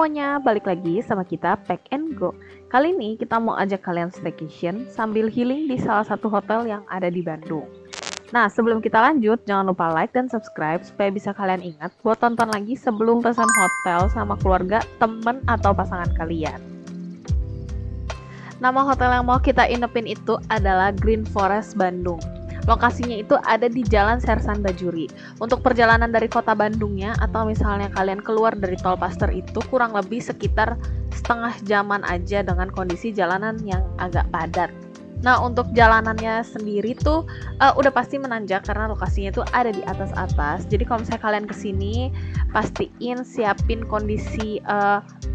semuanya, balik lagi sama kita Pack and Go. Kali ini kita mau ajak kalian staycation sambil healing di salah satu hotel yang ada di Bandung. Nah, sebelum kita lanjut, jangan lupa like dan subscribe supaya bisa kalian ingat buat tonton lagi sebelum pesan hotel sama keluarga, temen, atau pasangan kalian. Nama hotel yang mau kita inepin itu adalah Green Forest Bandung. Lokasinya itu ada di Jalan Sersan Bajuri. Untuk perjalanan dari kota Bandungnya atau misalnya kalian keluar dari Tol Paster itu kurang lebih sekitar setengah jaman aja dengan kondisi jalanan yang agak padat. Nah, untuk jalanannya sendiri tuh udah pasti menanjak karena lokasinya tuh ada di atas-atas. Jadi kalau misalnya kalian kesini, pastiin siapin kondisi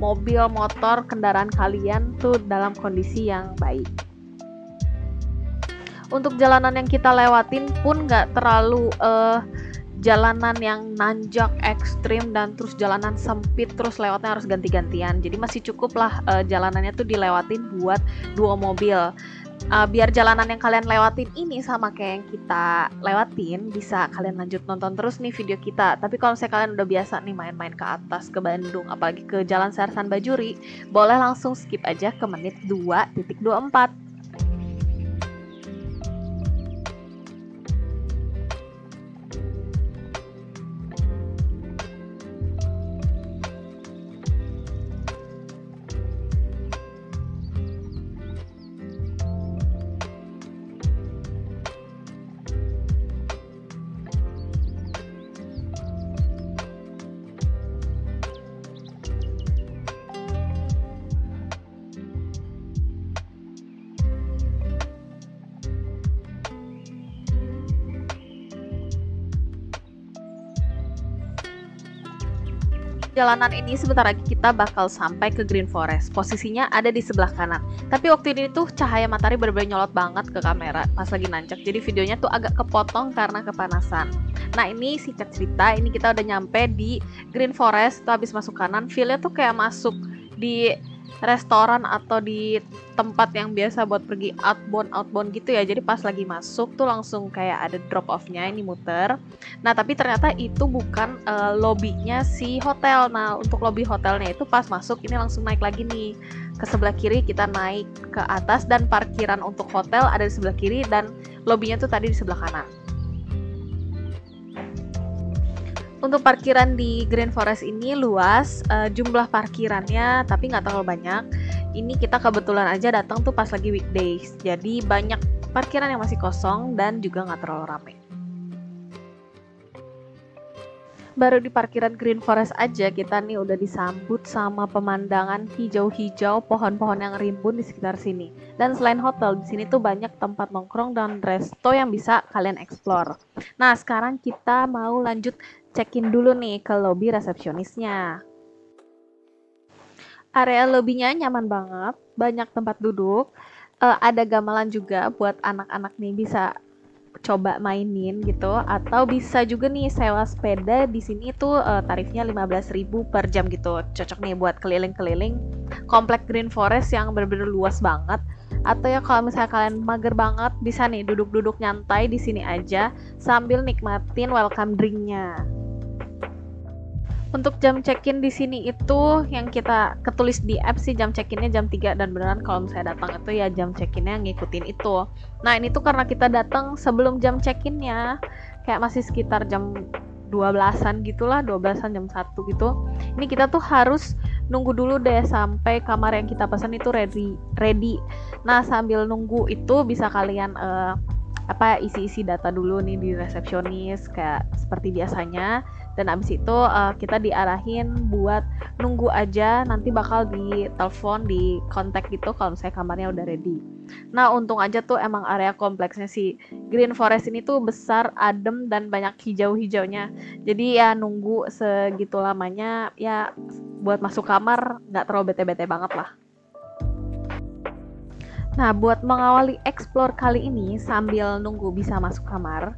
mobil, motor, kendaraan kalian tuh dalam kondisi yang baik. Untuk jalanan yang kita lewatin pun nggak terlalu jalanan yang nanjak ekstrim dan terus jalanan sempit terus lewatnya harus ganti-gantian. Jadi masih cukup lah jalanannya tuh dilewatin buat 2 mobil. Biar jalanan yang kalian lewatin ini sama kayak yang kita lewatin, bisa kalian lanjut nonton terus nih video kita. Tapi kalau misalnya kalian udah biasa nih main-main ke atas ke Bandung, apalagi ke Jalan Sersan Bajuri, boleh langsung skip aja ke menit 2.24. Jalanan ini sebentar lagi kita bakal sampai ke Green Forest. Posisinya ada di sebelah kanan. Tapi waktu ini tuh cahaya matahari benar-benar nyolot banget ke kamera pas lagi nanjak. Jadi videonya tuh agak kepotong karena kepanasan. Nah, ini singkat cerita, ini kita udah nyampe di Green Forest. Tuh habis masuk kanan, feel-nya tuh kayak masuk di restoran atau di tempat yang biasa buat pergi outbound gitu ya. Jadi pas lagi masuk tuh langsung kayak ada drop off-nya, ini muter. Nah, tapi ternyata itu bukan lobbynya si hotel. Nah, untuk lobby hotelnya itu pas masuk ini langsung naik lagi nih ke sebelah kiri, kita naik ke atas dan parkiran untuk hotel ada di sebelah kiri dan lobbynya tuh tadi di sebelah kanan. Untuk parkiran di Green Forest ini luas, jumlah parkirannya tapi nggak terlalu banyak. Ini kita kebetulan aja datang tuh pas lagi weekdays, jadi banyak parkiran yang masih kosong dan juga nggak terlalu ramai. Baru di parkiran Green Forest aja kita nih udah disambut sama pemandangan hijau-hijau, pohon-pohon yang rimbun di sekitar sini. Dan selain hotel, di sini tuh banyak tempat nongkrong dan resto yang bisa kalian explore. Nah, sekarang kita mau lanjut check-in dulu nih ke lobby resepsionisnya. Area lobbynya nyaman banget, banyak tempat duduk, ada gamelan juga buat anak-anak nih bisa coba mainin gitu, atau bisa juga nih sewa sepeda. Di sini tuh tarifnya 15.000 per jam gitu. Cocok nih buat keliling-keliling komplek Green Forest yang bener-bener luas banget. Atau ya kalau misalnya kalian mager banget bisa nih duduk-duduk nyantai di sini aja sambil nikmatin welcome drinknya. Untuk jam check-in di sini itu yang kita ketulis di app sih jam check-innya jam 3 dan beneran kalau misalnya datang itu ya jam check-innya ngikutin itu. Nah, ini tuh karena kita datang sebelum jam check-innya, kayak masih sekitar jam 12-an gitulah, 12-an jam 1 gitu. Ini kita tuh harus nunggu dulu deh sampai kamar yang kita pesan itu ready. Nah, sambil nunggu itu bisa kalian isi-isi data dulu nih di resepsionis kayak seperti biasanya. Dan abis itu kita diarahin buat nunggu aja, nanti bakal ditelepon, di kontak gitu kalau misalnya kamarnya udah ready. Nah, untung aja tuh emang area kompleksnya si Green Forest ini tuh besar, adem, dan banyak hijau-hijaunya. Jadi ya nunggu segitu lamanya ya buat masuk kamar nggak terlalu bete-bete banget lah. Nah, buat mengawali explore kali ini sambil nunggu bisa masuk kamar,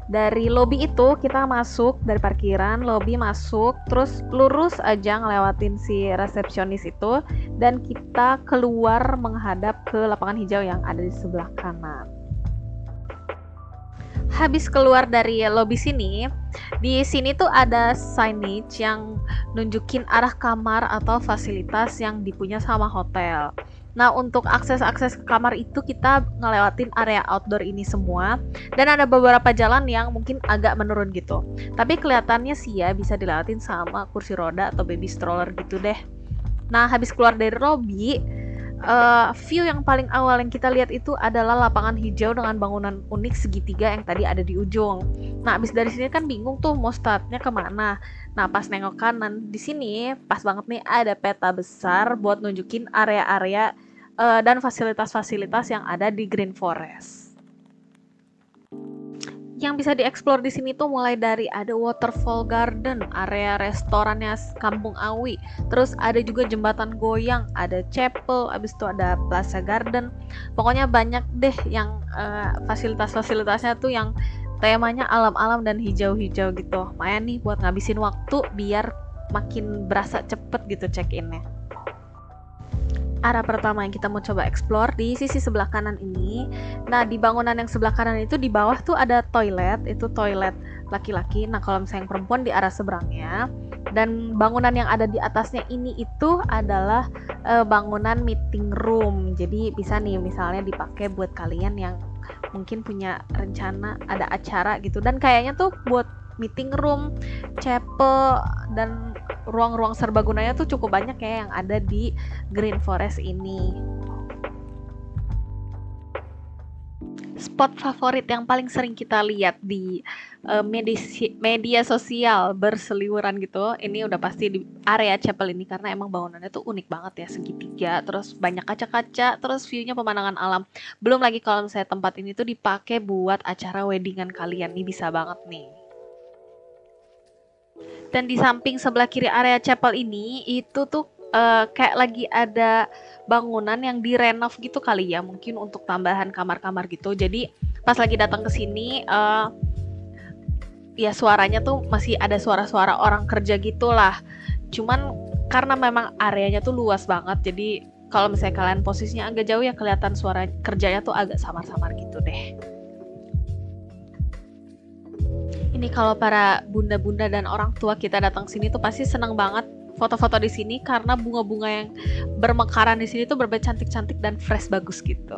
dari lobby itu kita masuk dari parkiran, lobby masuk, terus lurus aja ngelewatin si resepsionis itu dan kita keluar menghadap ke lapangan hijau yang ada di sebelah kanan. Habis keluar dari lobby sini, Di sini tuh ada signage yang nunjukin arah kamar atau fasilitas yang dipunya sama hotel. Nah, untuk akses-akses ke kamar itu kita ngelewatin area outdoor ini semua, dan ada beberapa jalan yang mungkin agak menurun gitu. Tapi kelihatannya sih ya bisa dilewatin sama kursi roda atau baby stroller gitu deh. Nah, habis keluar dari lobby, view yang paling awal yang kita lihat itu adalah lapangan hijau dengan bangunan unik segitiga yang tadi ada di ujung. Nah, abis dari sini kan bingung tuh mau startnya kemana. Nah, pas nengok kanan, di sini pas banget nih ada peta besar buat nunjukin area-area dan fasilitas-fasilitas yang ada di Green Forest. Yang bisa dieksplor di sini tuh mulai dari ada waterfall garden, area restorannya Kampung Awi, terus ada juga jembatan goyang, ada chapel, abis itu ada plaza garden. Pokoknya banyak deh yang fasilitas-fasilitasnya tuh yang temanya alam-alam dan hijau-hijau gitu. Lumayan nih buat ngabisin waktu biar makin berasa cepet gitu check-innya. Arah pertama yang kita mau coba explore di sisi sebelah kanan ini. Nah, di bangunan yang sebelah kanan itu di bawah tuh ada toilet, itu toilet laki-laki. Nah, kalau misalnya yang perempuan di arah seberangnya. Dan bangunan yang ada di atasnya ini itu adalah bangunan meeting room. Jadi bisa nih misalnya dipakai buat kalian yang mungkin punya rencana ada acara gitu. Dan kayaknya tuh buat meeting room, chapel, dan ruang-ruang serbagunanya tuh cukup banyak ya yang ada di Green Forest ini. Spot favorit yang paling sering kita lihat di media sosial berseliweran gitu, ini udah pasti di area chapel ini karena emang bangunannya tuh unik banget ya, segitiga, terus banyak kaca-kaca, terus view-nya pemandangan alam. Belum lagi kalau misalnya tempat ini tuh dipakai buat acara weddingan kalian, nih bisa banget nih. Dan di samping sebelah kiri area chapel ini itu tuh kayak lagi ada bangunan yang direnov gitu kali ya, mungkin untuk tambahan kamar-kamar gitu. Jadi pas lagi datang ke sini ya suaranya tuh masih ada suara-suara orang kerja gitulah. Cuman karena memang areanya tuh luas banget, jadi kalau misalnya kalian posisinya agak jauh ya kelihatan suara kerjanya tuh agak samar-samar gitu deh. Ini kalau para bunda-bunda dan orang tua kita datang sini tuh pasti senang banget foto-foto di sini karena bunga-bunga yang bermekaran di sini tuh berbeda cantik-cantik dan fresh bagus gitu.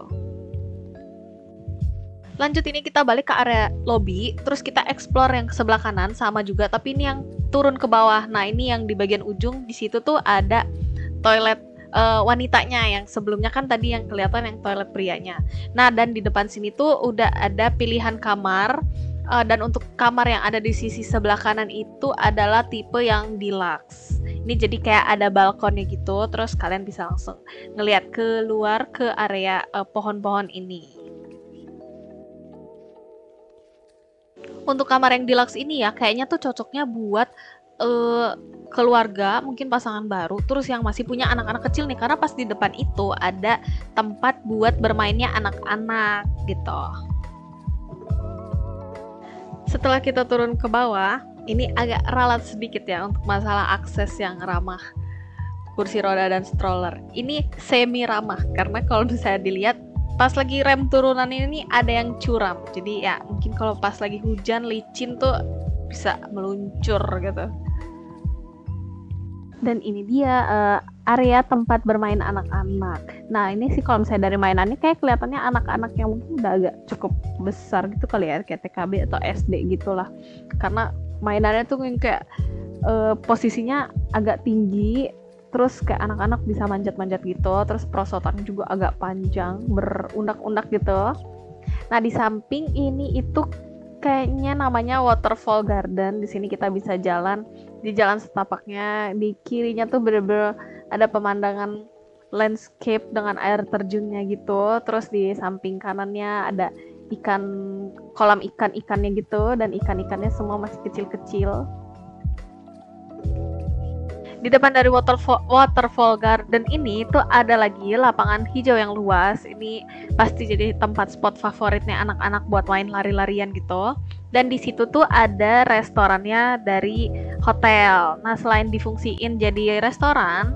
Lanjut ini kita balik ke area lobby, terus kita explore yang sebelah kanan sama juga, tapi ini yang turun ke bawah. Nah, ini yang di bagian ujung di situ tuh ada toilet wanitanya, yang sebelumnya kan tadi yang kelihatan yang toilet prianya. Nah, dan di depan sini tuh udah ada pilihan kamar. Dan untuk kamar yang ada di sisi sebelah kanan itu adalah tipe yang deluxe. Ini jadi kayak ada balkonnya gitu, terus kalian bisa langsung ngelihat keluar ke area pohon-pohon ini. Untuk kamar yang deluxe ini ya, kayaknya tuh cocoknya buat keluarga, mungkin pasangan baru, terus yang masih punya anak-anak kecil nih, karena pas di depan itu ada tempat buat bermainnya anak-anak gitu. Setelah kita turun ke bawah, ini agak ralat sedikit ya untuk masalah akses yang ramah kursi roda dan stroller. Ini semi ramah karena kalau misalnya dilihat pas lagi rem turunan ini ada yang curam. Jadi ya mungkin kalau pas lagi hujan licin tuh bisa meluncur gitu. Dan ini dia area tempat bermain anak-anak. Nah, ini sih kalau misalnya dari mainannya kayak kelihatannya anak-anak yang mungkin udah agak cukup besar gitu kali ya, kayak TKB atau SD gitulah. Karena mainannya tuh kayak posisinya agak tinggi, terus kayak anak-anak bisa manjat-manjat gitu, terus perosotannya juga agak panjang, berundak-undak gitu. Nah, di samping ini itu kayaknya namanya waterfall garden. Di sini kita bisa jalan di jalan setapaknya, di kirinya tuh bener-bener ada pemandangan landscape dengan air terjunnya gitu, terus di samping kanannya ada kolam ikannya gitu, dan ikan-ikannya semua masih kecil-kecil. Di depan dari waterfall garden ini tuh ada lagi lapangan hijau yang luas. Ini pasti jadi tempat spot favoritnya anak-anak buat main lari-larian gitu. Dan di situ tuh ada restorannya dari hotel. Nah, selain difungsiin jadi restoran,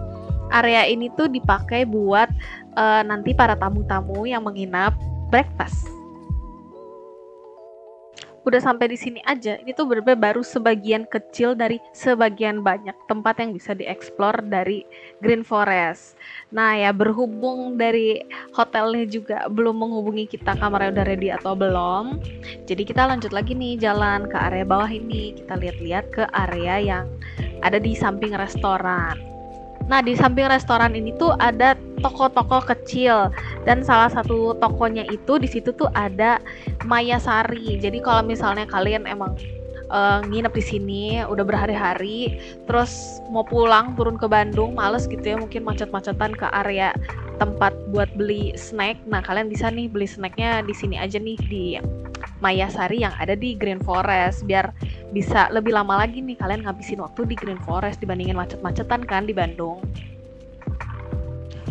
area ini tuh dipakai buat nanti para tamu-tamu yang menginap breakfast. udah sampai di sini aja, ini tuh bener-bener baru sebagian kecil dari sebagian banyak tempat yang bisa dieksplor dari Green Forest. Nah ya, berhubung dari hotelnya juga belum menghubungi kita kamarnya udah ready atau belum, jadi kita lanjut lagi nih jalan ke area bawah ini. Kita lihat-lihat ke area yang ada di samping restoran. Nah, di samping restoran ini tuh ada toko-toko kecil, dan salah satu tokonya itu di situ tuh ada Mayasari. Jadi kalau misalnya kalian emang nginep di sini udah berhari-hari, terus mau pulang turun ke Bandung, males gitu ya, mungkin macet-macetan ke area tempat buat beli snack. Nah, kalian bisa nih beli snacknya di sini aja nih di Mayasari yang ada di Green Forest, biar bisa lebih lama lagi nih kalian ngabisin waktu di Green Forest dibandingin macet-macetan kan di Bandung.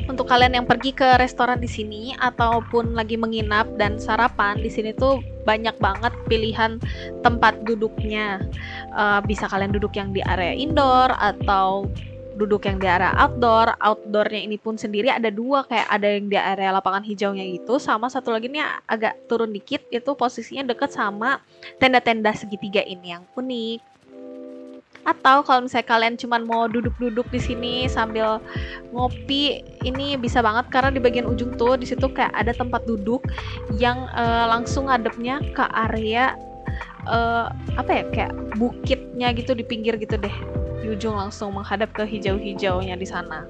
Untuk kalian yang pergi ke restoran di sini ataupun lagi menginap dan sarapan di sini tuh banyak banget pilihan tempat duduknya. Bisa kalian duduk yang di area indoor atau duduk yang di area outdoor. Outdoornya ini pun sendiri ada dua, kayak ada yang di area lapangan hijaunya gitu, sama satu lagi nih agak turun dikit, itu posisinya deket sama tenda-tenda segitiga ini yang unik. Atau kalau misalnya kalian cuma mau duduk-duduk di sini sambil ngopi, ini bisa banget karena di bagian ujung tuh di situ kayak ada tempat duduk yang langsung ngadepnya ke area apa ya, kayak bukitnya gitu di pinggir gitu deh. Di ujung langsung menghadap ke hijau-hijaunya di sana.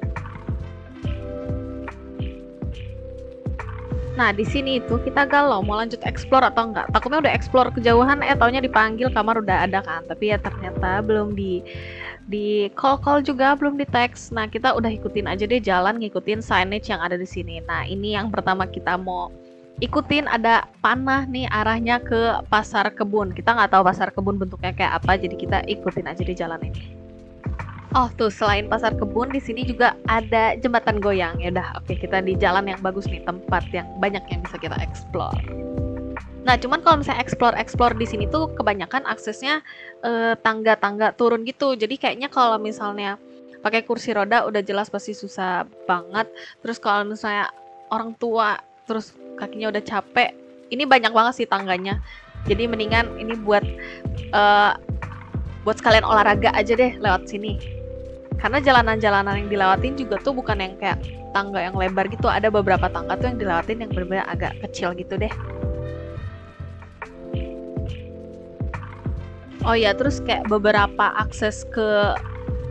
Nah, di sini itu kita galau mau lanjut explore atau enggak. Takutnya udah explore kejauhan, taunya dipanggil kamar udah ada kan. Tapi ya ternyata belum di call juga, belum di teks. Nah, kita udah ikutin aja deh jalan, ngikutin signage yang ada di sini. Nah, ini yang pertama kita mau ikutin, ada panah nih arahnya ke pasar kebun. Kita nggak tahu pasar kebun bentuknya kayak apa, jadi kita ikutin aja di jalan ini. Oh tuh, selain pasar kebun di sini juga ada jembatan goyang. Ya udah, oke, kita di jalan yang bagus nih, tempat yang banyak yang bisa kita explore. Nah, cuman kalau misalnya explore di sini tuh kebanyakan aksesnya tangga-tangga turun gitu. Jadi kayaknya kalau misalnya pakai kursi roda udah jelas pasti susah banget. Terus kalau misalnya orang tua terus kakinya udah capek, ini banyak banget sih tangganya. Jadi mendingan ini buat sekalian olahraga aja deh lewat sini. Karena jalanan-jalanan yang dilewatin juga tuh bukan yang kayak tangga yang lebar gitu. Ada beberapa tangga tuh yang dilewatin yang benar-benar agak kecil gitu deh. Oh ya, terus kayak beberapa akses ke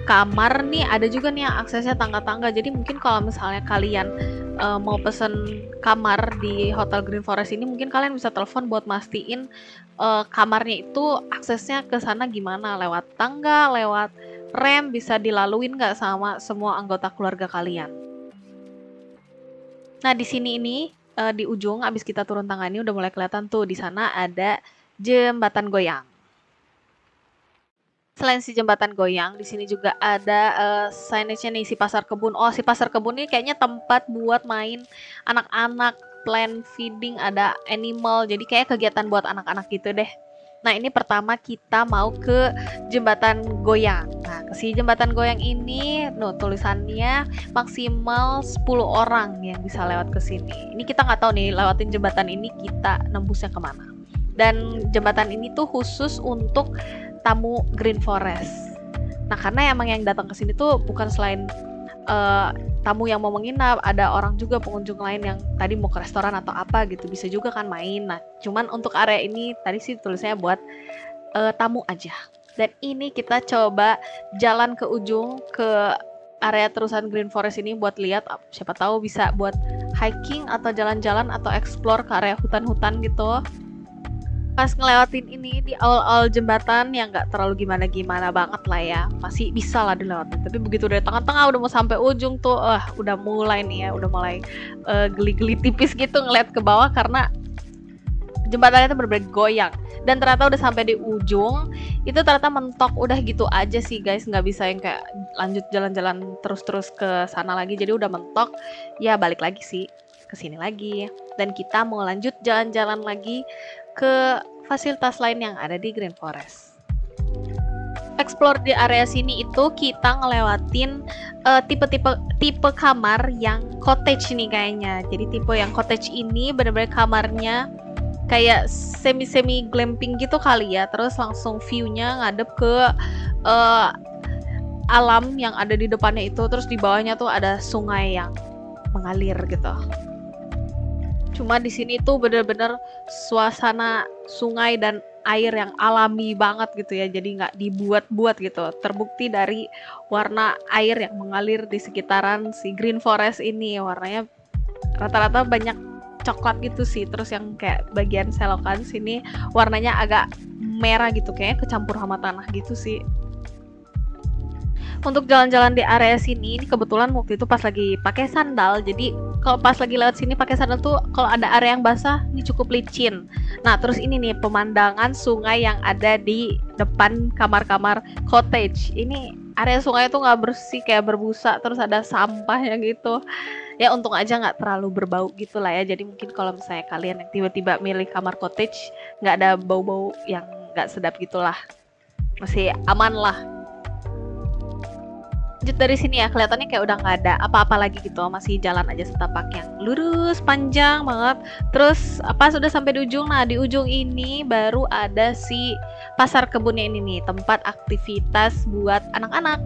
kamar nih ada juga nih yang aksesnya tangga-tangga. Jadi mungkin kalau misalnya kalian mau pesen kamar di Hotel Green Forest ini, mungkin kalian bisa telepon buat mastiin kamarnya itu aksesnya ke sana gimana, lewat tangga, lewat rem, bisa dilaluin nggak sama semua anggota keluarga kalian. Nah, di sini ini di ujung abis kita turun tangga ini udah mulai kelihatan tuh di sana ada jembatan goyang. Selain si jembatan goyang, di sini juga ada signage-nya nih, si pasar kebun. Oh, si pasar kebun ini kayaknya tempat buat main anak-anak, plant feeding, ada animal. Jadi kayak kegiatan buat anak-anak gitu deh. Nah, ini pertama kita mau ke jembatan goyang. Nah, ke si jembatan goyang ini, tulisannya maksimal 10 orang yang bisa lewat ke sini. Ini kita nggak tahu nih, lewatin jembatan ini kita nembusnya kemana. Dan jembatan ini tuh khusus untuk tamu Green Forest. Nah, karena emang yang datang ke sini tuh bukan selain tamu yang mau menginap, ada orang juga pengunjung lain yang tadi mau ke restoran atau apa gitu, bisa juga kan main. Nah, cuman untuk area ini tadi sih tulisnya buat tamu aja. Dan ini kita coba jalan ke ujung ke area terusan Green Forest ini buat lihat, siapa tahu bisa buat hiking atau jalan-jalan atau explore ke area hutan-hutan gitu. Pas ngelewatin ini di awal-awal jembatan yang nggak terlalu gimana-gimana banget lah ya, masih bisa lah dilewatin. Tapi begitu dari tengah-tengah udah mau sampai ujung tuh, udah mulai nih ya, udah mulai geli-geli tipis gitu ngeliat ke bawah karena jembatannya itu bener-bener goyang. Dan ternyata udah sampai di ujung, itu ternyata mentok udah gitu aja sih guys, nggak bisa yang kayak lanjut jalan-jalan terus-terus ke sana lagi. Jadi udah mentok, ya balik lagi sih ke sini lagi. Dan kita mau lanjut jalan-jalan lagi ke fasilitas lain yang ada di Green Forest. Explore di area sini itu kita ngelewatin tipe kamar yang cottage nih kayaknya. Jadi tipe yang cottage ini benar-benar kamarnya kayak semi glamping gitu kali ya. Terus langsung view-nya ngadep ke alam yang ada di depannya itu. Terus di bawahnya tuh ada sungai yang mengalir gitu. Cuma di sini tuh bener-bener suasana sungai dan air yang alami banget gitu ya, jadi nggak dibuat-buat gitu. Terbukti dari warna air yang mengalir di sekitaran si Green Forest ini, warnanya rata-rata banyak coklat gitu sih. Terus yang kayak bagian selokan sini warnanya agak merah gitu, kayak kecampur sama tanah gitu sih. Untuk jalan-jalan di area sini, ini kebetulan waktu itu pas lagi pakai sandal. Jadi kalau pas lagi lewat sini pakai sandal tuh, kalau ada area yang basah, ini cukup licin. Nah, terus ini nih pemandangan sungai yang ada di depan kamar-kamar cottage. Ini area sungai tuh nggak bersih, kayak berbusa, terus ada sampahnya gitu. Ya untung aja nggak terlalu berbau gitu lah ya. Jadi mungkin kalau misalnya kalian yang tiba-tiba milih kamar cottage, nggak ada bau-bau yang nggak sedap gitulah. Masih aman lah. Lanjut dari sini ya, kelihatannya kayak udah nggak ada apa-apa lagi gitu, masih jalan aja setapak yang lurus panjang banget. Terus pas sudah sampai di ujung, nah di ujung ini baru ada si pasar kebunnya ini nih, tempat aktivitas buat anak-anak.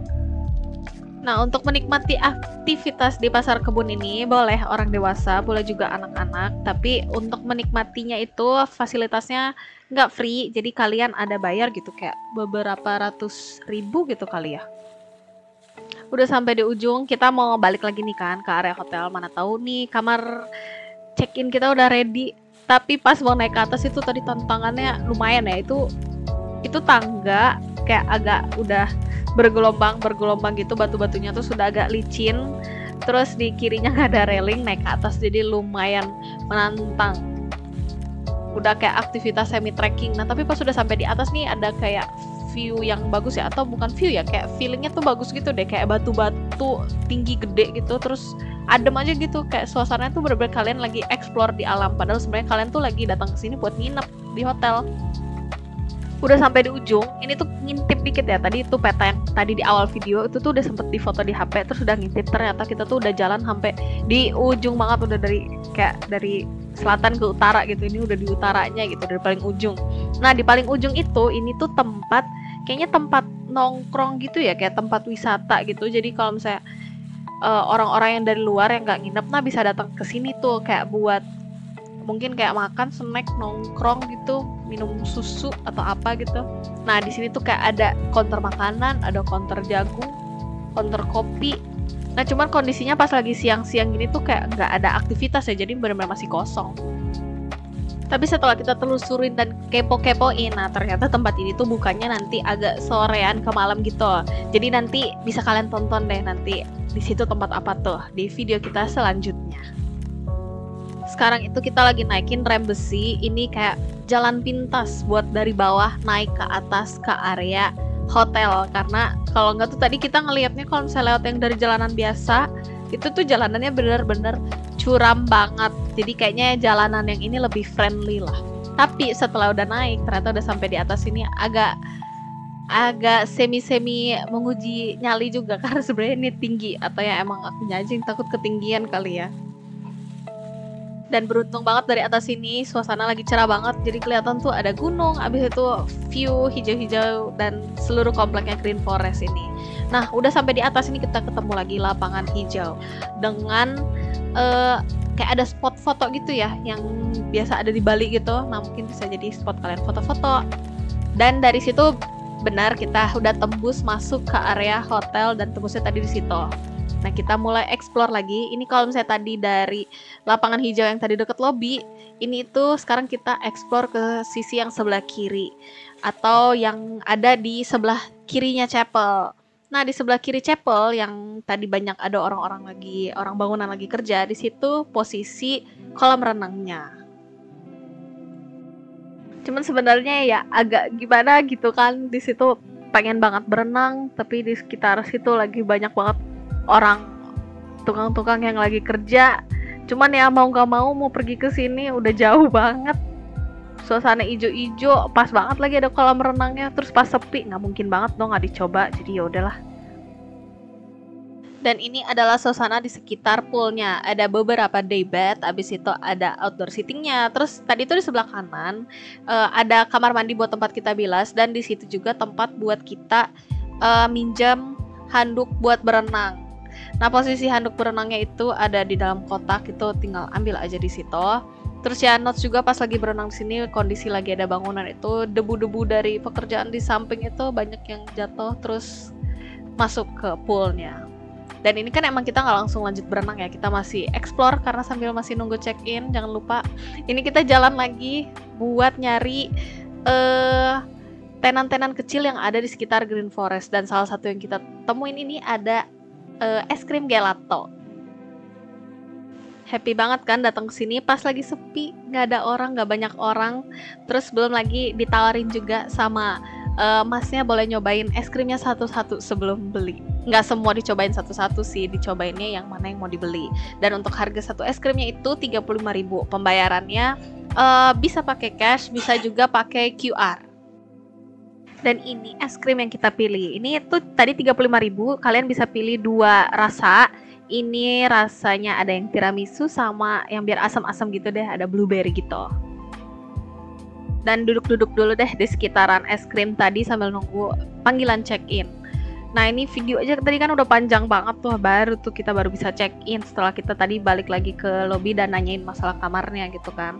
Nah, untuk menikmati aktivitas di pasar kebun ini boleh orang dewasa, boleh juga anak-anak, tapi untuk menikmatinya itu fasilitasnya nggak free, jadi kalian ada bayar gitu, kayak beberapa ratus ribu gitu kali ya. Udah sampai di ujung, kita mau balik lagi nih kan ke area hotel. Mana tahu nih kamar check-in kita udah ready, tapi pas mau naik ke atas itu tadi tantangannya lumayan ya. Itu tangga kayak agak udah bergelombang gitu, batu-batunya tuh sudah agak licin. Terus di kirinya nggak ada railing, naik ke atas jadi lumayan menantang. Udah kayak aktivitas semi trekking. Nah, tapi pas sudah sampai di atas nih ada kayak view yang bagus ya, atau bukan view ya, kayak feelingnya tuh bagus gitu deh, kayak batu-batu tinggi gede gitu, terus adem aja gitu, kayak suasananya tuh bener-bener kalian lagi explore di alam, padahal sebenarnya kalian tuh lagi datang ke sini buat nginep di hotel. Udah sampai di ujung, ini tuh ngintip dikit ya, tadi itu peta yang tadi di awal video itu tuh udah sempet difoto di HP, terus udah ngintip, ternyata kita tuh udah jalan sampai di ujung banget, udah dari selatan ke utara gitu. Ini udah di utaranya gitu, dari paling ujung. Nah, di paling ujung itu, ini tuh kayaknya tempat nongkrong gitu ya, kayak tempat wisata gitu. Jadi kalau misalnya orang-orang yang dari luar yang nggak nginep, nah bisa datang ke sini tuh kayak buat mungkin kayak makan snack, nongkrong gitu, minum susu atau apa gitu. Nah, di sini tuh kayak ada counter makanan, ada counter jagung, counter kopi. Nah, cuman kondisinya pas lagi siang-siang gini tuh kayak nggak ada aktivitas ya, jadi benar-benar masih kosong. Tapi setelah kita telusurin dan kepo-kepoin, nah ternyata tempat ini tuh bukannya nanti agak sorean ke malam gitu. Jadi nanti bisa kalian tonton deh nanti di situ tempat apa tuh di video kita selanjutnya. Sekarang itu kita lagi naikin rem besi, ini kayak jalan pintas buat dari bawah naik ke atas ke area hotel. Karena kalau nggak tuh tadi kita ngelihatnya kalau misalnya lewat yang dari jalanan biasa, itu tuh jalanannya bener-bener curam banget. Jadi kayaknya jalanan yang ini lebih friendly lah. Tapi setelah udah naik, ternyata udah sampai di atas ini agak semi menguji nyali juga, karena sebenarnya ini tinggi, atau ya emang akunya aja yang takut ketinggian kali ya. Dan beruntung banget dari atas sini suasana lagi cerah banget, jadi kelihatan tuh ada gunung, abis itu view hijau-hijau dan seluruh kompleknya Green Forest ini. Nah, udah sampai di atas ini kita ketemu lagi lapangan hijau dengan kayak ada spot foto gitu ya, yang biasa ada di Bali gitu. Nah, mungkin bisa jadi spot kalian foto-foto. Dan dari situ benar kita udah tembus masuk ke area hotel, dan tembusnya tadi di situ. Nah, kita mulai explore lagi. Ini kalau misalnya tadi dari lapangan hijau yang tadi deket lobby, ini itu sekarang kita explore ke sisi yang sebelah kiri, atau yang ada di sebelah kirinya chapel. Nah, di sebelah kiri chapel yang tadi banyak ada orang bangunan lagi kerja, di situ posisi kolam renangnya. Cuman sebenarnya ya agak gimana gitu kan, di situ pengen banget berenang, tapi di sekitar situ lagi banyak banget orang tukang-tukang yang lagi kerja. Cuman ya mau nggak mau pergi ke sini udah jauh banget. Suasana ijo-ijo, pas banget lagi ada kolam renangnya, terus pas sepi nggak mungkin banget dong nggak dicoba. Jadi ya udahlah. Dan ini adalah suasana di sekitar poolnya. Ada beberapa day bed, abis itu ada outdoor seatingnya. Terus tadi itu di sebelah kanan ada kamar mandi buat tempat kita bilas, dan di situ juga tempat buat kita minjam handuk buat berenang. Nah, posisi handuk berenangnya itu ada di dalam kotak, itu tinggal ambil aja di situ. Terus ya notes juga pas lagi berenang di sini kondisi lagi ada bangunan itu debu-debu dari pekerjaan di samping itu banyak yang jatuh terus masuk ke poolnya. Dan ini kan emang kita nggak langsung lanjut berenang ya, kita masih explore karena sambil masih nunggu check in. Jangan lupa ini kita jalan lagi buat nyari tenan-tenan kecil yang ada di sekitar Green Forest, dan salah satu yang kita temuin ini ada es krim gelato. Happy banget kan datang ke sini pas lagi sepi, nggak ada orang, nggak banyak orang. Terus belum lagi ditawarin juga sama masnya boleh nyobain es krimnya satu-satu sebelum beli. Nggak semua dicobain satu-satu sih, dicobainnya yang mana yang mau dibeli. Dan untuk harga satu es krimnya itu 35.000. Pembayarannya bisa pakai cash, bisa juga pakai QR. Dan ini es krim yang kita pilih. Ini tuh tadi 35.000, kalian bisa pilih 2 rasa. Ini rasanya ada yang tiramisu sama yang biar asam-asam gitu deh, ada blueberry gitu. Dan duduk-duduk dulu deh di sekitaran es krim tadi sambil nunggu panggilan check-in. Nah, ini video aja tadi kan udah panjang banget tuh, kita baru bisa check-in setelah kita tadi balik lagi ke lobby dan nanyain masalah kamarnya gitu kan.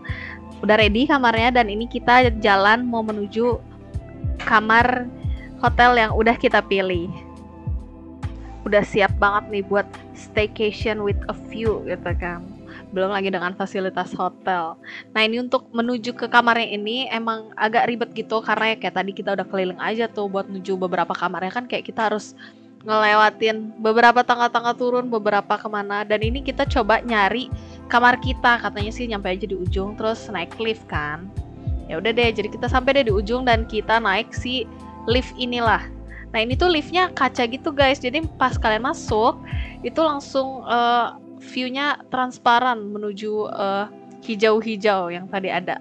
Udah ready kamarnya, dan ini kita jalan mau menuju kamar hotel yang udah kita pilih. Udah siap banget nih buat staycation with a view gitu kan. Belum lagi dengan fasilitas hotel. Nah, ini untuk menuju ke kamarnya ini emang agak ribet gitu, karena ya kayak tadi kita udah keliling aja tuh buat menuju beberapa kamarnya kan, kayak kita harus ngelewatin beberapa tangga-tangga turun, beberapa kemana. Dan ini kita coba nyari kamar kita, katanya sih nyampe aja di ujung, terus naik lift kan. Ya udah deh, jadi kita sampai deh di ujung dan kita naik si lift inilah. Nah, ini tuh liftnya kaca gitu guys, jadi pas kalian masuk itu langsung view-nya transparan menuju hijau-hijau yang tadi ada.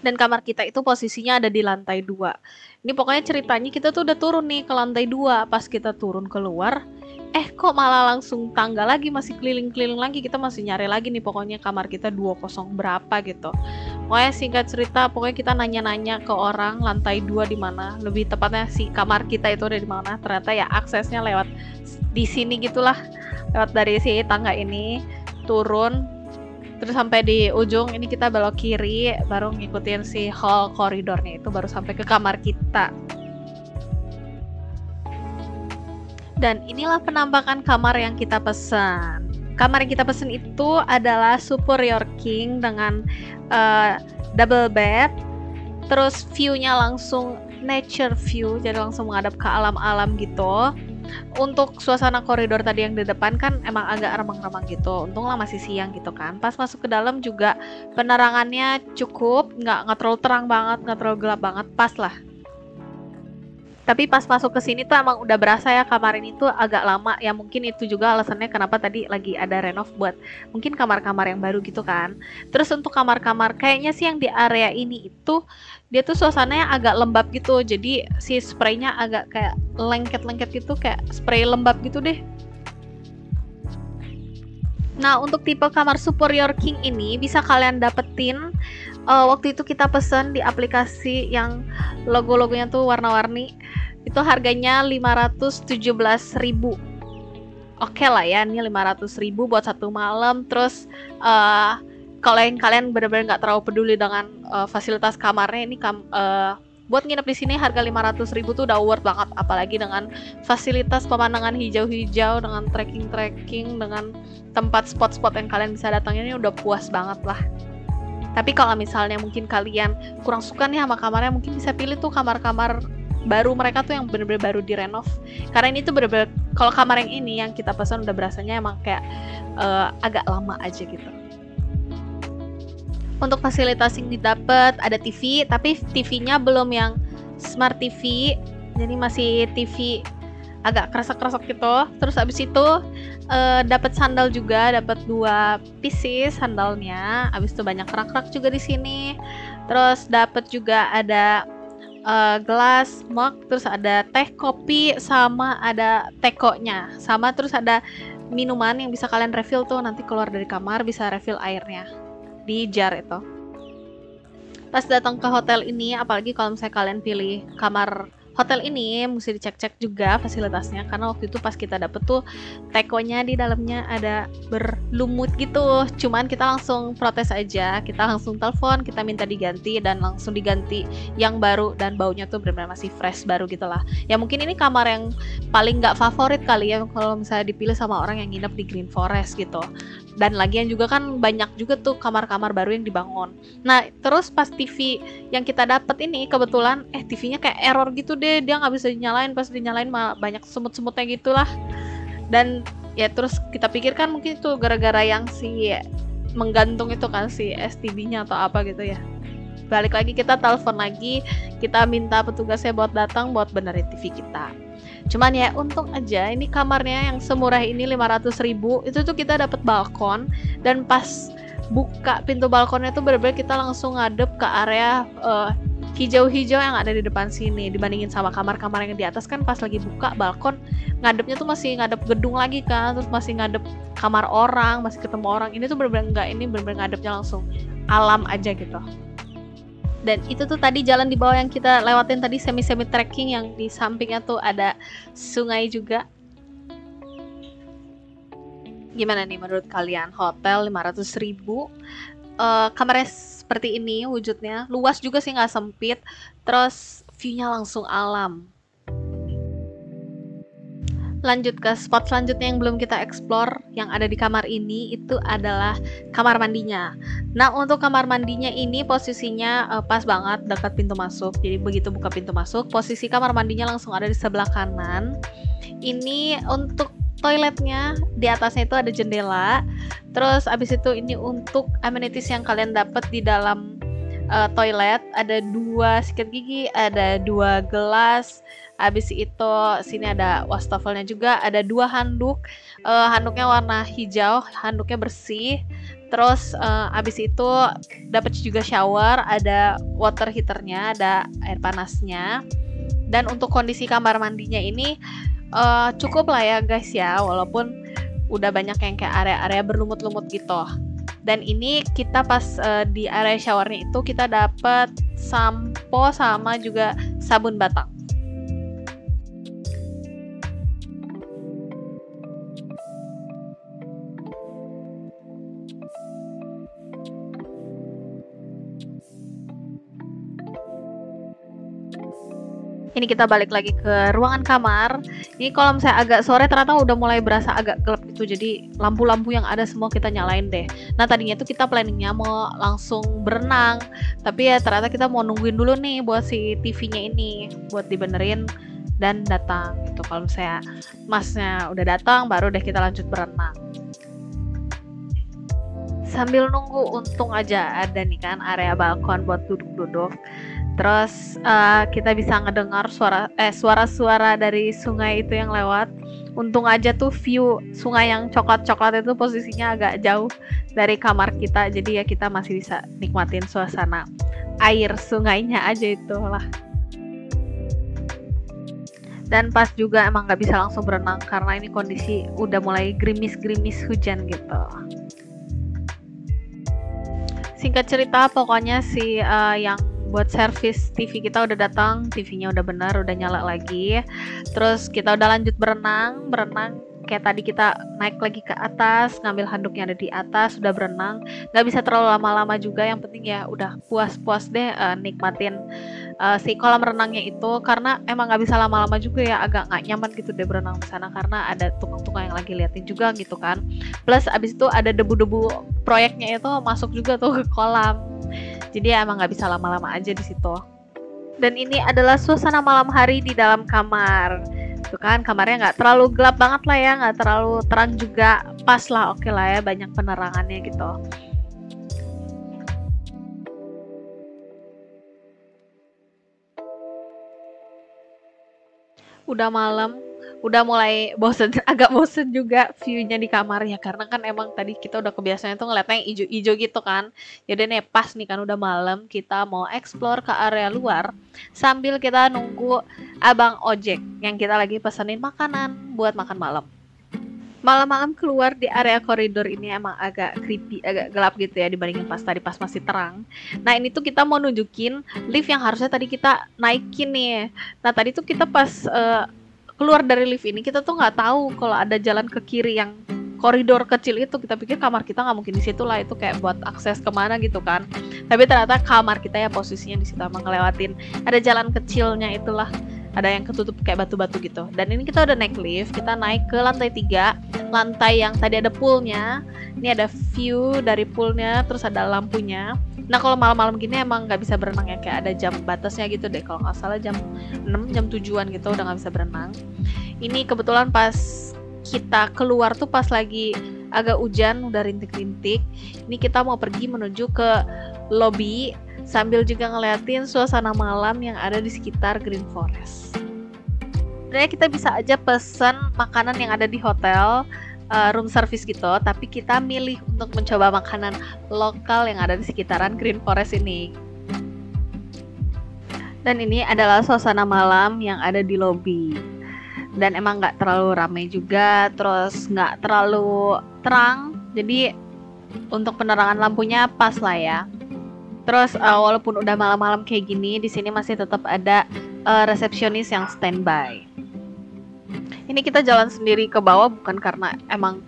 Dan kamar kita itu posisinya ada di lantai 2. Ini pokoknya ceritanya kita tuh udah turun nih ke lantai 2. Pas kita turun keluar, kok malah langsung tangga lagi, masih keliling-keliling lagi, kita masih nyari lagi nih pokoknya kamar kita 20 berapa gitu. Pokoknya singkat cerita, pokoknya kita nanya-nanya ke orang lantai 2 di mana, lebih tepatnya si kamar kita itu ada di mana. Ternyata ya aksesnya lewat di sini gitulah, lewat dari si tangga ini turun terus sampai di ujung ini kita belok kiri, baru ngikutin si hall koridornya itu baru sampai ke kamar kita. Dan inilah penampakan kamar yang kita pesan. Kamar yang kita pesan itu adalah Superior King dengan double bed. Terus view-nya langsung nature view, jadi langsung menghadap ke alam-alam gitu. Untuk suasana koridor tadi yang di depan kan emang agak remang-remang gitu. Untunglah masih siang gitu kan. Pas masuk ke dalam juga penerangannya cukup, nggak terlalu terang banget, nggak terlalu gelap banget, pas lah. Tapi pas masuk ke sini tuh emang udah berasa ya kamar ini tuh agak lama. Ya mungkin itu juga alasannya kenapa tadi lagi ada renov buat mungkin kamar-kamar yang baru gitu kan. Terus untuk kamar-kamar kayaknya sih yang di area ini itu dia tuh suasananya agak lembab gitu. Jadi si spraynya agak kayak lengket-lengket gitu, kayak spray lembab gitu deh. Nah, untuk tipe kamar Superior King ini bisa kalian dapetin waktu itu kita pesen di aplikasi yang logo-logonya tuh warna-warni. Itu harganya 517.000. Oke lah ya, ini 500.000 buat 1 malam. Terus kalau yang kalian benar-benar nggak terlalu peduli dengan fasilitas kamarnya, ini buat nginep di sini harga 500.000 tuh udah worth banget, apalagi dengan fasilitas pemandangan hijau-hijau, dengan trekking-trekking, dengan tempat spot-spot yang kalian bisa datangin, ini udah puas banget lah. Tapi kalau misalnya mungkin kalian kurang suka nih sama kamarnya, mungkin bisa pilih tuh kamar-kamar baru mereka tuh yang bener-bener baru direnov. Karena ini tuh bener-bener, kalau kamar yang ini yang kita pesan udah berasanya emang kayak agak lama aja gitu. Untuk fasilitas yang didapat ada TV, tapi TV-nya belum yang smart TV, jadi masih TV agak kresek-kresek gitu. Terus abis itu dapat sandal juga, dapat 2 pieces sandalnya. Abis itu banyak rak-rak juga di sini. Terus dapat juga ada gelas mug, terus ada teh, kopi, sama ada tekonya, sama terus ada minuman yang bisa kalian refill tuh, nanti keluar dari kamar bisa refill airnya di jar itu. Pas datang ke hotel ini, apalagi kalau misalnya kalian pilih kamar hotel ini, mesti dicek-cek juga fasilitasnya, karena waktu itu pas kita dapet tuh tekonya di dalamnya ada berlumut gitu. Cuman kita langsung protes aja, kita langsung telepon, kita minta diganti dan langsung diganti yang baru, dan baunya tuh benar-benar masih fresh baru gitulah. Ya mungkin ini kamar yang paling nggak favorit kali ya kalau misalnya dipilih sama orang yang nginep di Green Forest gitu. Dan lagian juga kan banyak juga tuh kamar-kamar baru yang dibangun. Nah terus pas TV yang kita dapet ini kebetulan TV-nya kayak error gitu deh, dia nggak bisa dinyalain, pas dinyalain malah banyak semut-semutnya gitulah. Dan ya terus kita pikir kan mungkin itu gara-gara yang si menggantung itu kan, si STB-nya atau apa gitu ya. Balik lagi kita telepon lagi, kita minta petugasnya buat datang buat benerin TV kita. Cuman ya untung aja ini kamarnya yang semurah ini 500.000 itu tuh kita dapat balkon, dan pas buka pintu balkonnya tuh bener-bener kita langsung ngadep ke area hijau-hijau yang ada di depan sini, dibandingin sama kamar-kamar yang di atas kan pas lagi buka balkon ngadepnya tuh masih ngadep gedung lagi kan, terus masih ngadep kamar orang, masih ketemu orang. Ini tuh bener-bener enggak, ini bener-bener ngadepnya langsung alam aja gitu. Dan itu tuh tadi jalan di bawah yang kita lewatin tadi, semi-semi trekking, yang di sampingnya tuh ada sungai juga. Gimana nih menurut kalian? Hotel 500.000, kamarnya seperti ini wujudnya, luas juga sih, nggak sempit, terus view-nya langsung alam. Lanjut ke spot selanjutnya yang belum kita explore yang ada di kamar ini, itu adalah kamar mandinya. Nah untuk kamar mandinya ini posisinya pas banget dekat pintu masuk, jadi begitu buka pintu masuk posisi kamar mandinya langsung ada di sebelah kanan. Ini untuk toiletnya, di atasnya itu ada jendela. Terus abis itu ini untuk amenities yang kalian dapat di dalam toilet, ada 2 sikat gigi, ada 2 gelas. Abis itu sini ada wastafelnya juga, ada 2 handuk, handuknya warna hijau, handuknya bersih. Terus abis itu dapat juga shower, ada water heaternya, ada air panasnya. Dan untuk kondisi kamar mandinya ini cukup lah ya guys ya, walaupun udah banyak yang kayak area-area berlumut-lumut gitu. Dan ini kita pas di area showernya itu kita dapat sampo sama juga sabun batang. Ini kita balik lagi ke ruangan kamar. Ini kalau misalnya agak sore ternyata udah mulai berasa agak gelap gitu, jadi lampu-lampu yang ada semua kita nyalain deh. Nah tadinya tuh kita planningnya mau langsung berenang, tapi ya ternyata kita mau nungguin dulu nih buat si TV-nya ini buat dibenerin dan datang gitu. Kalau misalnya masnya udah datang baru deh kita lanjut berenang. Sambil nunggu untung aja ada nih kan area balkon buat duduk-duduk. Terus kita bisa ngedengar suara-suara dari sungai itu yang lewat. Untung aja tuh view sungai yang coklat-coklat itu posisinya agak jauh dari kamar kita, jadi ya kita masih bisa nikmatin suasana air sungainya aja itulah. Dan pas juga emang nggak bisa langsung berenang karena ini kondisi udah mulai gerimis-gerimis hujan gitu. Singkat cerita pokoknya si yang buat servis TV kita udah datang, TV-nya udah bener, udah nyala lagi. Terus kita udah lanjut berenang kayak tadi kita naik lagi ke atas, ngambil handuknya ada di atas, udah berenang. Nggak bisa terlalu lama-lama juga, yang penting ya udah puas-puas deh nikmatin si kolam renangnya itu, karena emang nggak bisa lama-lama juga ya, agak nggak nyaman gitu deh berenang di sana karena ada tukang-tukang yang lagi liatin juga gitu kan. Plus abis itu ada debu-debu proyeknya itu masuk juga tuh ke kolam. Jadi ya emang nggak bisa lama-lama aja di situ. Dan ini adalah suasana malam hari di dalam kamar. Tuh kan kamarnya nggak terlalu gelap banget lah ya, nggak terlalu terang juga, pas lah, oke lah ya, banyak penerangannya gitu. Udah malam, udah mulai bosen, agak bosen juga view-nya di kamar ya, karena kan emang tadi kita udah kebiasaan tuh ngeliatnya yang ijo-ijo gitu kan. Jadi nih pas nih kan udah malam, kita mau explore ke area luar sambil kita nunggu abang ojek yang kita lagi pesenin makanan buat makan malam. Malam-malam keluar di area koridor ini emang agak creepy, agak gelap gitu ya dibandingin pas tadi pas masih terang. Nah ini tuh kita mau nunjukin lift yang harusnya tadi kita naikin nih. Nah tadi tuh kita pas keluar dari lift ini kita tuh nggak tahu kalau ada jalan ke kiri yang koridor kecil itu. Kita pikir kamar kita nggak mungkin di situ lah, itu kayak buat akses kemana gitu kan. Tapi ternyata kamar kita ya posisinya di situ, emang ngelewatin ada jalan kecilnya itulah, ada yang ketutup kayak batu-batu gitu. Dan ini kita udah naik lift, kita naik ke lantai 3, lantai yang tadi ada poolnya. Ini ada view dari poolnya, terus ada lampunya. Nah kalau malam-malam gini emang nggak bisa berenang ya, kayak ada jam batasnya gitu deh. Kalau nggak salah jam 6, jam 7-an gitu udah nggak bisa berenang. Ini kebetulan pas kita keluar tuh pas lagi agak hujan, udah rintik-rintik. Ini kita mau pergi menuju ke lobby sambil juga ngeliatin suasana malam yang ada di sekitar Green Forest. Sebenarnya kita bisa aja pesan makanan yang ada di hotel, room service gitu, tapi kita milih untuk mencoba makanan lokal yang ada di sekitaran Green Forest ini. Dan ini adalah suasana malam yang ada di lobby. Dan emang nggak terlalu ramai juga, terus nggak terlalu terang, jadi untuk penerangan lampunya pas lah ya. Terus walaupun udah malam-malam kayak gini, di sini masih tetap ada resepsionis yang standby. Ini kita jalan sendiri ke bawah bukan karena emang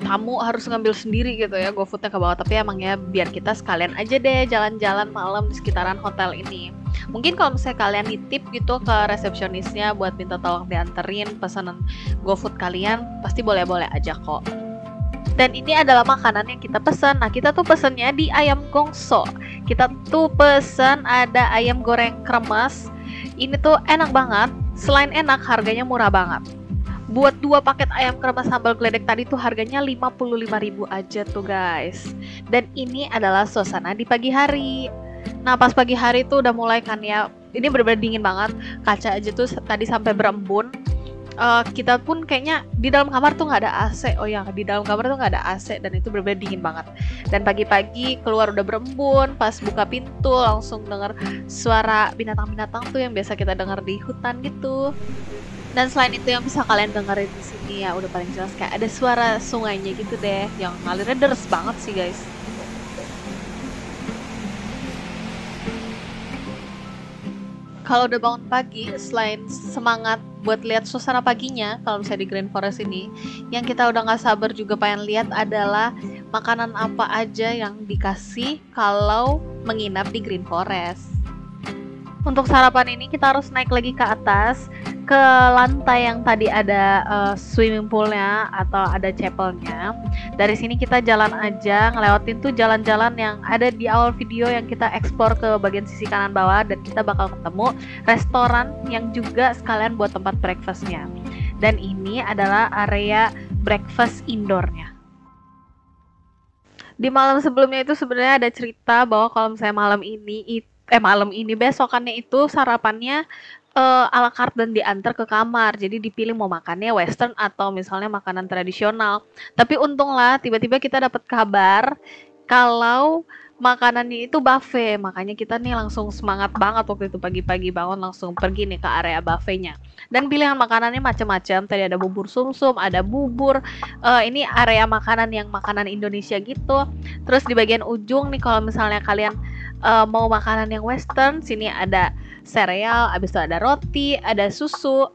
tamu harus ngambil sendiri gitu ya GoFoodnya ke bawah, tapi emang ya biar kita sekalian aja deh jalan-jalan malam di sekitaran hotel ini. Mungkin kalau misalnya kalian nitip gitu ke resepsionisnya buat minta tolong dianterin pesanan GoFood kalian, pasti boleh-boleh aja kok. Dan ini adalah makanan yang kita pesan. Nah kita tuh pesennya di ayam gongso. Kita tuh pesan ada ayam goreng kremes. Ini tuh enak banget. Selain enak, harganya murah banget. Buat 2 paket ayam kremes sambal geledek tadi tuh harganya 55.000 aja tuh guys. Dan ini adalah suasana di pagi hari. Nah pas pagi hari tuh udah mulai kan ya, ini bener-bener dingin banget. Kaca aja tuh tadi sampai berembun. Kita pun kayaknya di dalam kamar tuh nggak ada AC. Oh ya, di dalam kamar tuh nggak ada AC dan itu bener-bener dingin banget. Dan pagi-pagi keluar udah berembun, pas buka pintu langsung denger suara binatang-binatang tuh yang biasa kita denger di hutan gitu. Dan selain itu yang bisa kalian dengerin di sini ya udah paling jelas kayak ada suara sungainya gitu deh, yang ngalirnya deres banget sih guys. Kalau udah bangun pagi, selain semangat buat lihat suasana paginya, kalau misalnya di Green Forest ini, yang kita udah nggak sabar juga pengen lihat adalah makanan apa aja yang dikasih kalau menginap di Green Forest. Untuk sarapan ini kita harus naik lagi ke atas, ke lantai yang tadi ada swimming poolnya atau ada chapelnya. Dari sini kita jalan aja, ngelewatin tuh jalan-jalan yang ada di awal video yang kita explore ke bagian sisi kanan bawah, dan kita bakal ketemu restoran yang juga sekalian buat tempat breakfastnya. Dan ini adalah area breakfast indoornya. Di malam sebelumnya itu sebenarnya ada cerita bahwa kalau misalnya malam ini besokannya itu sarapannya a la carte dan diantar ke kamar. Jadi dipilih mau makannya western atau misalnya makanan tradisional. Tapi untunglah tiba-tiba kita dapat kabar kalau makanannya itu buffet. Makanya kita nih langsung semangat banget waktu itu pagi-pagi bangun langsung pergi nih ke area buffetnya. Dan pilihan makanannya macam-macam. Tadi ada bubur sumsum, ada bubur. Ini area makanan yang makanan Indonesia gitu. Terus di bagian ujung nih kalau misalnya kalian mau makanan yang western, sini ada sereal, abis itu ada roti, ada susu.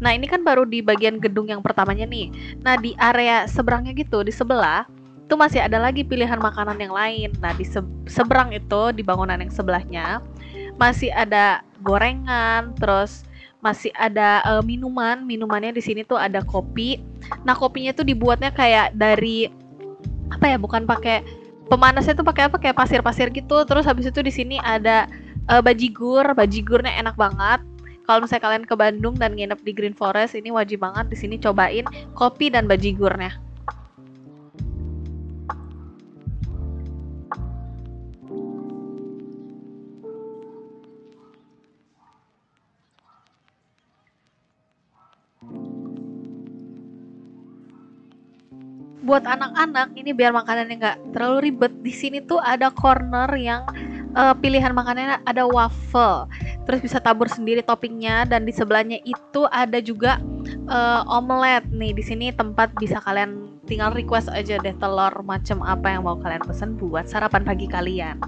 Nah ini kan baru di bagian gedung yang pertamanya nih. Nah di area seberangnya gitu, di sebelah itu masih ada lagi pilihan makanan yang lain. Nah di seberang itu, di bangunan yang sebelahnya masih ada gorengan, terus masih ada minumannya di sini tuh ada kopi. Nah kopinya tuh dibuatnya kayak dari apa ya, bukan pakai pemanasnya tuh pakai apa, kayak pasir-pasir gitu. Terus habis itu di sini ada bajigurnya enak banget. Kalau misalnya kalian ke Bandung dan nginep di Green Forest, ini wajib banget di sini cobain kopi dan bajigurnya. Buat anak-anak ini biar makanannya nggak terlalu ribet, di sini tuh ada corner yang pilihan makanannya ada waffle, terus bisa tabur sendiri toppingnya, dan di sebelahnya itu ada juga omelet nih. Di sini tempat bisa kalian tinggal request aja deh telur macam apa yang mau kalian pesan buat sarapan pagi kalian.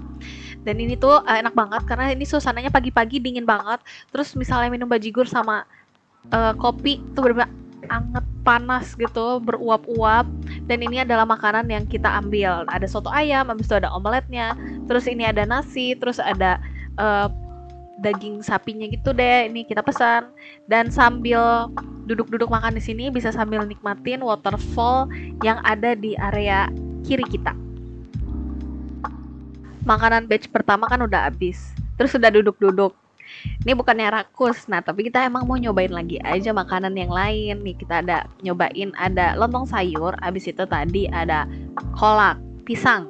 Dan ini tuh enak banget karena ini suasananya pagi-pagi dingin banget, terus misalnya minum bajigur sama kopi tuh bener-bener anget panas gitu, beruap-uap. Dan ini adalah makanan yang kita ambil, ada soto ayam, habis itu ada omeletnya, terus ini ada nasi, terus ada daging sapinya gitu deh, ini kita pesan. Dan sambil duduk-duduk makan di sini bisa sambil nikmatin waterfall yang ada di area kiri kita. Makanan batch pertama kan udah habis, terus udah duduk-duduk. Ini bukannya rakus, nah tapi kita emang mau nyobain lagi aja makanan yang lain nih. Kita ada nyobain, ada lontong sayur, abis itu tadi ada kolak pisang.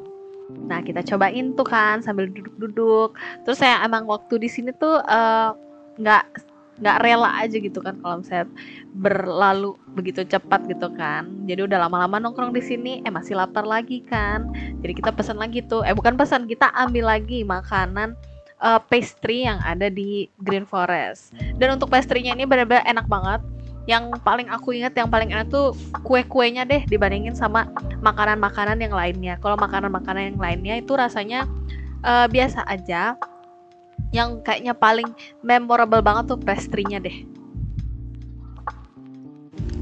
Nah kita cobain tuh kan sambil duduk-duduk. Terus saya emang waktu di sini tuh nggak rela aja gitu kan kalau misalnya berlalu begitu cepat gitu kan. Jadi udah lama-lama nongkrong di sini, masih lapar lagi kan. Jadi kita pesan lagi tuh, bukan pesan, kita ambil lagi makanan pastry yang ada di Green Forest. Dan untuk pastry-nya ini benar-benar enak banget. Yang paling aku ingat, yang paling enak tuh kue-kuenya deh dibandingin sama makanan-makanan yang lainnya. Kalau makanan-makanan yang lainnya itu rasanya biasa aja. Yang kayaknya paling memorable banget tuh pastry-nya deh.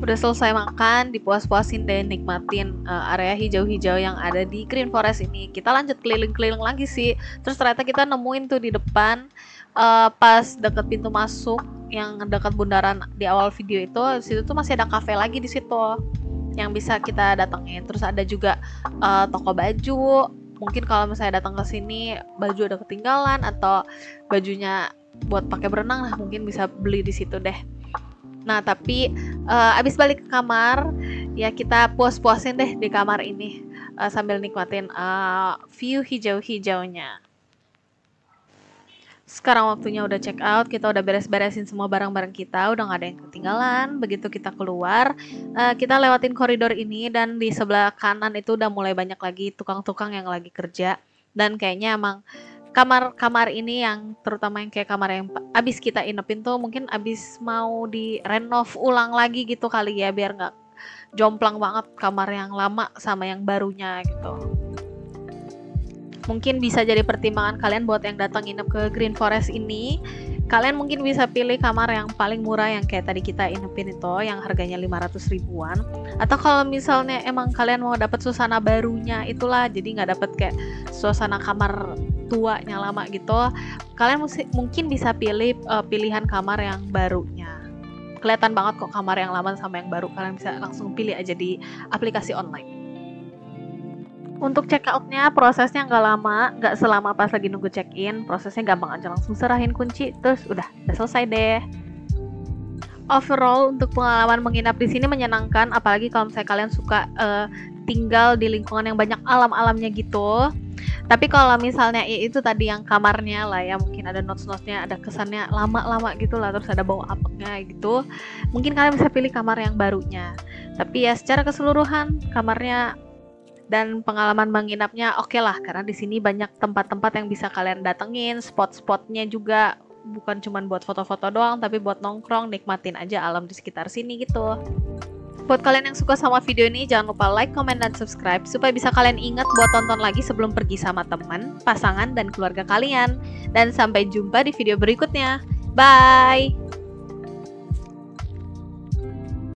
Udah selesai makan, dipuas-puasin deh nikmatin area hijau-hijau yang ada di Green Forest ini. Kita lanjut keliling-keliling lagi sih. Terus ternyata kita nemuin tuh di depan pas deket pintu masuk yang dekat bundaran di awal video itu, di situ tuh masih ada cafe lagi di situ yang bisa kita datengin. Terus ada juga toko baju. Mungkin kalau misalnya datang ke sini baju ada ketinggalan atau bajunya buat pakai berenang lah, mungkin bisa beli di situ deh. Nah tapi abis balik ke kamar ya kita puas-puasin deh di kamar ini sambil nikmatin view hijau-hijaunya. Sekarang waktunya udah check out, kita udah beres-beresin semua barang-barang kita, udah gak ada yang ketinggalan. Begitu kita keluar, kita lewatin koridor ini dan di sebelah kanan itu udah mulai banyak lagi tukang-tukang yang lagi kerja. Dan kayaknya emang kamar-kamar ini yang terutama yang kayak kamar yang abis kita inepin tuh mungkin abis mau direnov ulang lagi gitu kali ya, biar nggak jomplang banget kamar yang lama sama yang barunya gitu. Mungkin bisa jadi pertimbangan kalian buat yang datang nginep ke Green Forest ini. Kalian mungkin bisa pilih kamar yang paling murah yang kayak tadi kita inepin itu, yang harganya 500 ribuan. Atau kalau misalnya emang kalian mau dapat suasana barunya itulah, jadi nggak dapat kayak suasana kamar tuanya lama gitu, kalian mungkin bisa pilih pilihan kamar yang barunya. Kelihatan banget kok kamar yang lama sama yang baru, kalian bisa langsung pilih aja di aplikasi online. Untuk check outnya prosesnya nggak lama, nggak selama pas lagi nunggu check in, prosesnya gampang aja, langsung serahin kunci terus udah selesai deh. Overall untuk pengalaman menginap di sini menyenangkan, apalagi kalau misalnya kalian suka tinggal di lingkungan yang banyak alam-alamnya gitu. Tapi kalau misalnya itu tadi yang kamarnya lah ya, mungkin ada notes-notesnya, ada kesannya lama-lama gitu lah, terus ada bau apeknya gitu, mungkin kalian bisa pilih kamar yang barunya. Tapi ya secara keseluruhan kamarnya dan pengalaman menginapnya oke lah, karena di sini banyak tempat-tempat yang bisa kalian datengin, spot-spotnya juga bukan cuma buat foto-foto doang, tapi buat nongkrong, nikmatin aja alam di sekitar sini gitu. Buat kalian yang suka sama video ini, jangan lupa like, comment, dan subscribe supaya bisa kalian ingat buat tonton lagi sebelum pergi sama teman, pasangan, dan keluarga kalian. Dan sampai jumpa di video berikutnya. Bye!